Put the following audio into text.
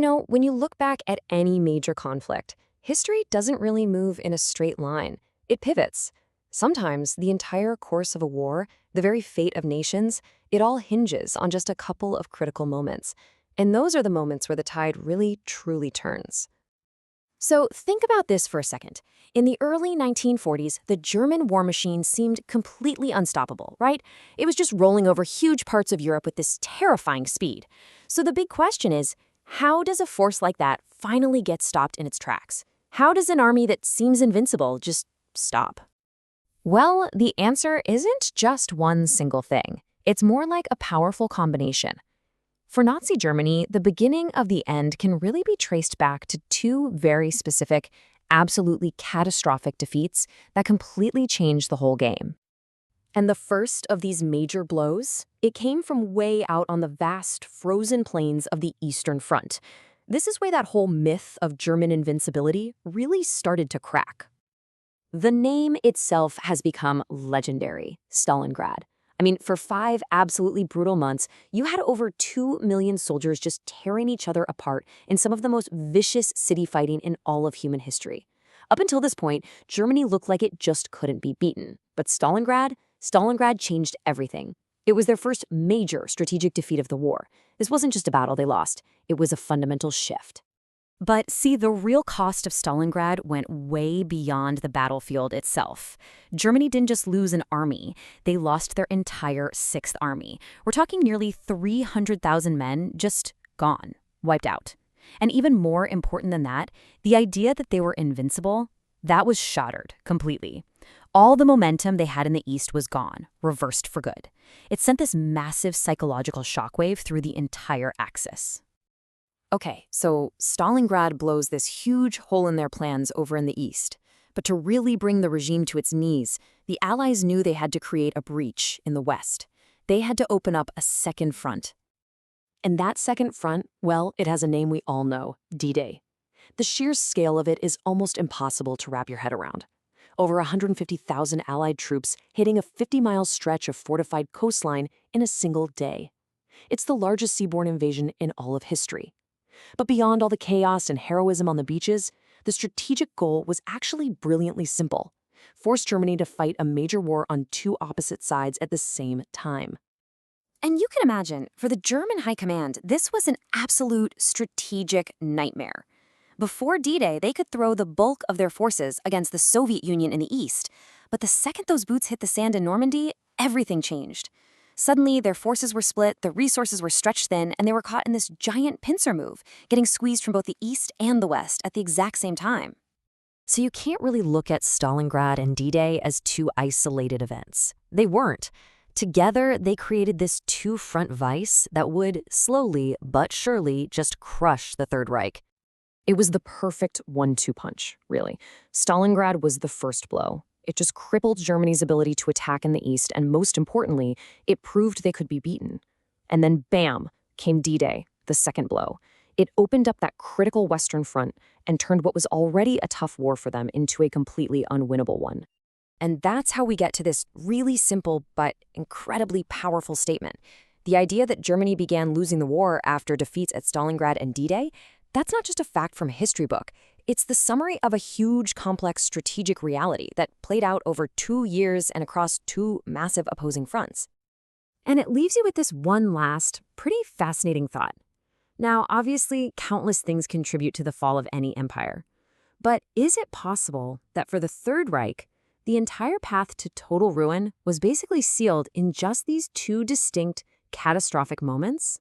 When you look back at any major conflict, history doesn't really move in a straight line. It pivots. Sometimes the entire course of a war, the very fate of nations, it all hinges on just a couple of critical moments. And those are the moments where the tide really, truly turns. So think about this for a second. In the early 1940s, the German war machine seemed completely unstoppable, right? It was just rolling over huge parts of Europe with this terrifying speed. So the big question is, how does a force like that finally get stopped in its tracks? How does an army that seems invincible just stop? Well, the answer isn't just one single thing. It's more like a powerful combination. For Nazi Germany, the beginning of the end can really be traced back to two very specific, absolutely catastrophic defeats that completely changed the whole game. And the first of these major blows, it came from way out on the vast, frozen plains of the Eastern Front. This is where that whole myth of German invincibility really started to crack. The name itself has become legendary, Stalingrad. For 5 absolutely brutal months, you had over 2 million soldiers just tearing each other apart in some of the most vicious city fighting in all of human history. Up until this point, Germany looked like it just couldn't be beaten. But Stalingrad changed everything. It was their first major strategic defeat of the war. This wasn't just a battle they lost. It was a fundamental shift. But see, the real cost of Stalingrad went way beyond the battlefield itself. Germany didn't just lose an army, they lost their entire Sixth Army. We're talking nearly 300,000 men just gone, wiped out. And even more important than that, the idea that they were invincible, that was shattered completely. All the momentum they had in the East was gone, reversed for good. It sent this massive psychological shockwave through the entire Axis. Okay, so Stalingrad blows this huge hole in their plans over in the east. But to really bring the regime to its knees, the Allies knew they had to create a breach in the west. They had to open up a second front. And that second front, well, it has a name we all know, D-Day. The sheer scale of it is almost impossible to wrap your head around. Over 150,000 Allied troops hitting a 50-mile stretch of fortified coastline in a single day. It's the largest seaborne invasion in all of history. But beyond all the chaos and heroism on the beaches, the strategic goal was actually brilliantly simple: force Germany to fight a major war on two opposite sides at the same time. And you can imagine, for the German high command, this was an absolute strategic nightmare. Before D-Day, they could throw the bulk of their forces against the Soviet Union in the east, but the second those boots hit the sand in Normandy, everything changed. Suddenly, their forces were split, the resources were stretched thin, and they were caught in this giant pincer move, getting squeezed from both the east and the west at the exact same time. So you can't really look at Stalingrad and D-Day as two isolated events. They weren't. Together, they created this two-front vice that would slowly but surely just crush the Third Reich. It was the perfect 1-2 punch, really. Stalingrad was the first blow. It just crippled Germany's ability to attack in the east, and most importantly, it proved they could be beaten. And then bam, came D-Day, the second blow. It opened up that critical Western Front and turned what was already a tough war for them into a completely unwinnable one. And that's how we get to this really simple but incredibly powerful statement. The idea that Germany began losing the war after defeats at Stalingrad and D-Day, that's not just a fact from a history book. It's the summary of a huge, complex strategic reality that played out over 2 years and across two massive opposing fronts. And it leaves you with this one last, pretty fascinating thought. Now, obviously, countless things contribute to the fall of any empire. But is it possible that for the Third Reich, the entire path to total ruin was basically sealed in just these two distinct, catastrophic moments?